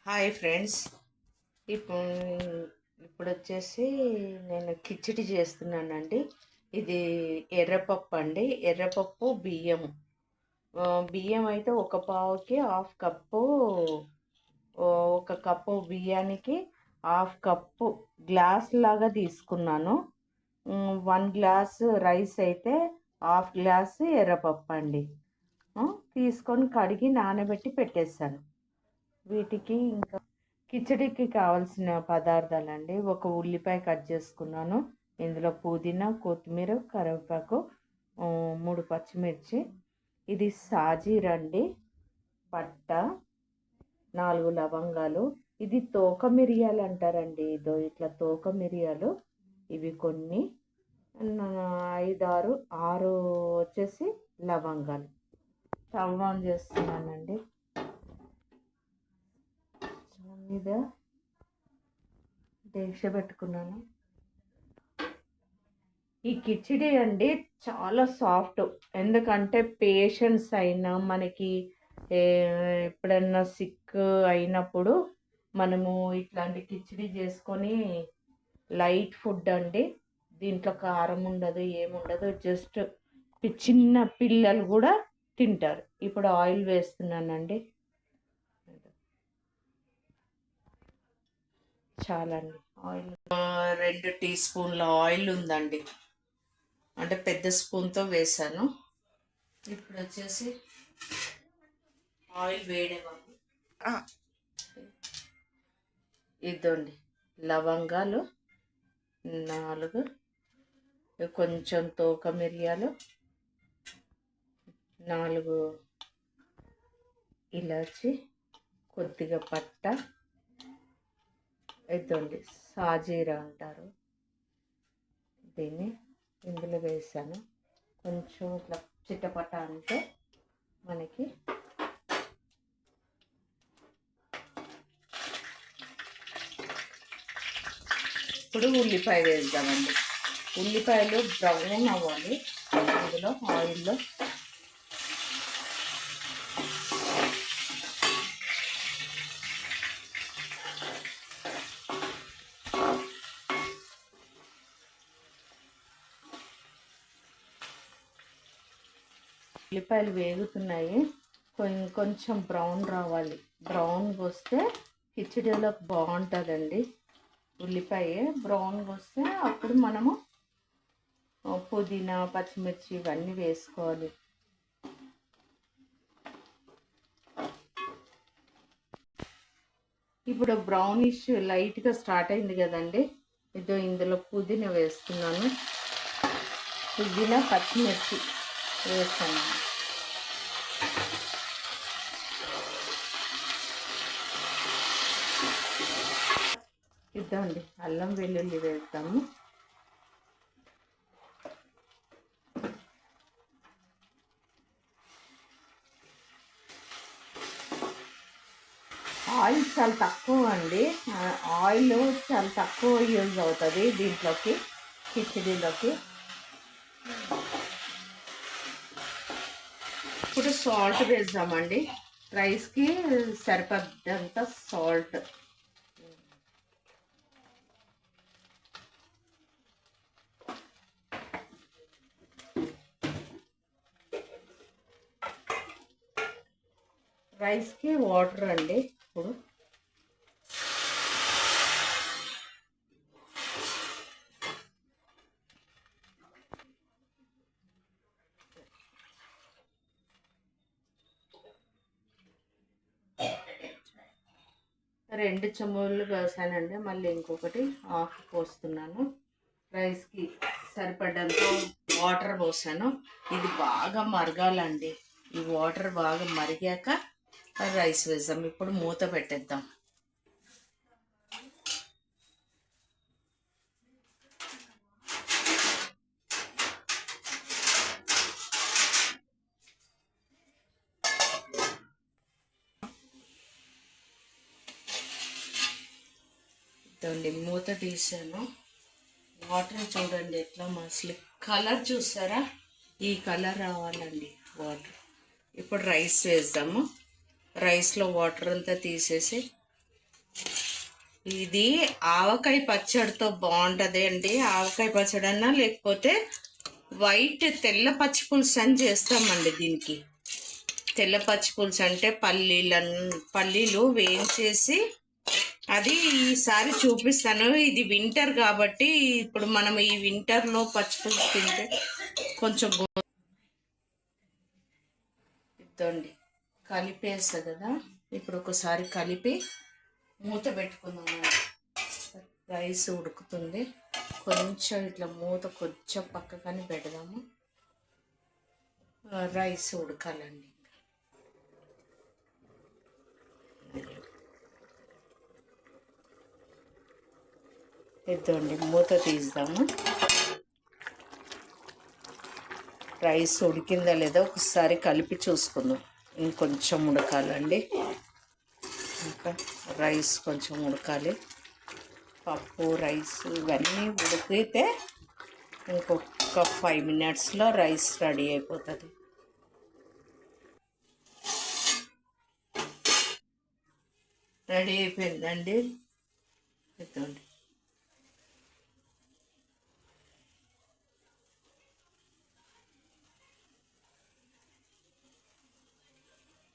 Hi friends. ఇప్పుడు ఇప్పుడు వచ్చేసి నేను కిచిడి చేస్తున్నానండి. ఇది ఎర్రపప్పు అండి. ఎర్రపప్పు బియ్యము. బియ్యం అయితే ఒక పావుకి హాఫ్ కప్పు. ఒక కప్పు బియ్యానికి హాఫ్ కప్పు గ్లాస్ లాగా తీసుకున్నాను. 1 గ్లాస్ రైస్ అయితే హాఫ్ గ్లాస్ ఎర్రపప్పు అండి. తీసుకొని కడిగి నానబెట్టి పెట్టేస్తాను. వీటికి ఇంకా కిచడికి కావాల్సిన పదార్థాలండి. ఒక ఉల్లిపాయ కట్ చేసుకున్నాను. ఇందులో పుదీనా, కొత్తిమీర, కరివేపాకు, 3 పచ్చిమిర్చి. ఇది సాజీర అండి. పట్ట, 4 లవంగాలు. ఇది తోక మిరియాలు అంటారండి. ఇదో ఇట్లా తోక మిరియాలు. ఇవి కొన్ని 5, 6 వచ్చేసి లవంగాలు. స్టవ్ ఆన్ చేస్తున్నానండి. మీద దీక్ష పెట్టుకున్నాను. ఈ కిచిడి అండి చాలా సాఫ్ట్. ఎందుకంటే పేషెంట్స్ అయినా మనకి ఎప్పుడన్నా సిక్ అయినప్పుడు మనము ఇట్లాంటి కిచిడి చేసుకొని, లైట్ ఫుడ్ అండి. దీంట్లో కారం ఉండదు, ఏముండదు. జస్ట్ చిన్న పిల్లలు కూడా తింటారు. ఇప్పుడు ఆయిల్ వేస్తున్నానండి. చాలండి ఆయిల్. 2 టీ స్పూన్ల ఆయిల్ ఉందండి. అంటే పెద్ద స్పూన్తో వేసాను. ఇప్పుడు వచ్చేసి ఆయిల్ వేడేవాళ్ళు. ఇదండి లవంగాలు 4, కొంచెం తోక మిరియాలు 4, ఇలాచి, కొద్దిగా పట్ట, ఇదండి సాజీరా అంటారు దీన్ని. ఇందులో వేసాను. కొంచెం ఇట్లా చిట్టపట్ట అంటే మనకి ఇప్పుడు ఉల్లిపాయ వేద్దామండి. ఉల్లిపాయలు బ్రౌన్ అవ్వాలి ఇందులో ఆయిల్లో. ఉల్లిపాయలు వేగుతున్నాయి. కొంచెం బ్రౌన్ రావాలి. బ్రౌన్గా వస్తే కిచిడీలో బాగుంటుందండి. ఉల్లిపాయ బ్రౌన్గా వస్తే అప్పుడు మనము పుదీనా, పచ్చిమిర్చి ఇవన్నీ వేసుకోవాలి. ఇప్పుడు బ్రౌనిష్ లైట్గా స్టార్ట్ అయింది కదండి. ఇందులో పుదీనా వేస్తున్నాను. పుదీనా, పచ్చిమిర్చి వేస్తాను. ఇద్దామండి అల్లం వెల్లుల్లి వేస్తాము. ఆయిల్ చాలా తక్కువ అండి. ఆయిల్ చాలా తక్కువ యూజ్ అవుతుంది దీంట్లోకి, కిచిడీలోకి. ఇప్పుడు సాల్ట్ వేద్దామండి. రైస్కి సరిపడ్డంత సాల్ట్. రైస్కి వాటర్ అండి. ఇప్పుడు రెండు చెంబులు వేసానండి. మళ్ళీ ఇంకొకటి హాఫ్ పోస్తున్నాను. రైస్కి సరిపడ్డంత వాటర్ పోసాను. ఇది బాగా మరగాలండి. ఈ వాటర్ బాగా మరిగాక రైస్ వేద్దాం. ఇప్పుడు మూత పెట్టేద్దాం. ఇదండి మూత తీసాను. వాటర్ చూడండి ఎట్లా మసలి, కలర్ చూసారా? ఈ కలర్ రావాలండి వాటర్. ఇప్పుడు రైస్ వేద్దాము. రైస్లో వాటర్ అంతా తీసేసి ఇది ఆవకాయ పచ్చడితో బాగుంటుంది అండి. ఆవకాయ పచ్చడి అన్నా లేకపోతే వైట్ తెల్ల పచ్చి పులుసు అని చేస్తామండి. దీనికి తెల్ల పచ్చి పులుసు అంటే పల్లీలు వేయించేసి అది ఈసారి చూపిస్తాను. ఇది వింటర్ కాబట్టి ఇప్పుడు మనం ఈ వింటర్లో పచ్చి పులుసు తింటే కొంచెం ఇద్దండి కలిపేస్తా కదా. ఇప్పుడు ఒకసారి కలిపి మూత పెట్టుకుందాం. రైస్ ఉడుకుతుంది, కొంచెం ఇట్లా మూత కొంచెం పక్కగానే పెడదాము. రైస్ ఉడకాలండి. ఇద్దండి మూత తీద్దాము. రైస్ ఉడికిందా లేదా ఒకసారి కలిపి చూసుకుందాం. ఇంకొంచెం ఉడకాలండి. ఇంకా రైస్ కొంచెం ఉడకాలి. పప్పు రైస్ ఇవన్నీ ఉడికితే ఇంకొక 5 మినిట్స్లో రైస్ రెడీ అయిపోతుంది. రెడీ అయిపోయిందండి. ఇద్దండి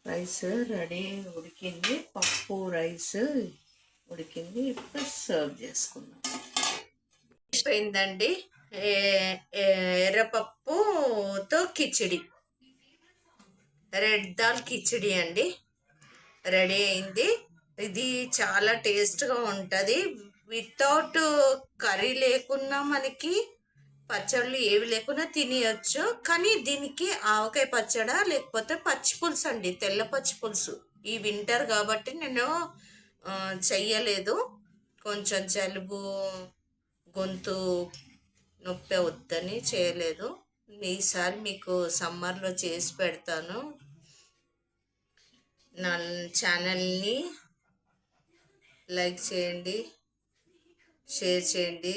రైస్ రెడీ ఉడికింది. పప్పు రైస్ ఉడికింది. ఇప్పుడు సర్వ్ చేసుకుందాం. అయిపోయిందండి. ఎర్రపప్పుతో కిచిడి, రెడ్ దాల్ కిచిడి అండి రెడీ అయింది. ఇది చాలా టేస్ట్గా ఉంటుంది. వితౌట్ కర్రీ లేకున్నా మనకి పచ్చళ్ళు ఏవి లేకున్నా తినేయచ్చు. కానీ దీనికి ఆవకాయ పచ్చడా లేకపోతే పచ్చి పులుసు అండి, తెల్ల పచ్చి పులుసు. ఈ వింటర్ కాబట్టి నేను చెయ్యలేదు. కొంచెం జలుబు గొంతు నొప్పి వద్దని చేయలేదు. ఈసారి మీకు సమ్మర్లో చేసి పెడతాను. నా ఛానల్ని లైక్ చేయండి, షేర్ చేయండి,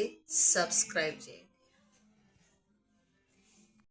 సబ్స్క్రైబ్ చేయండి.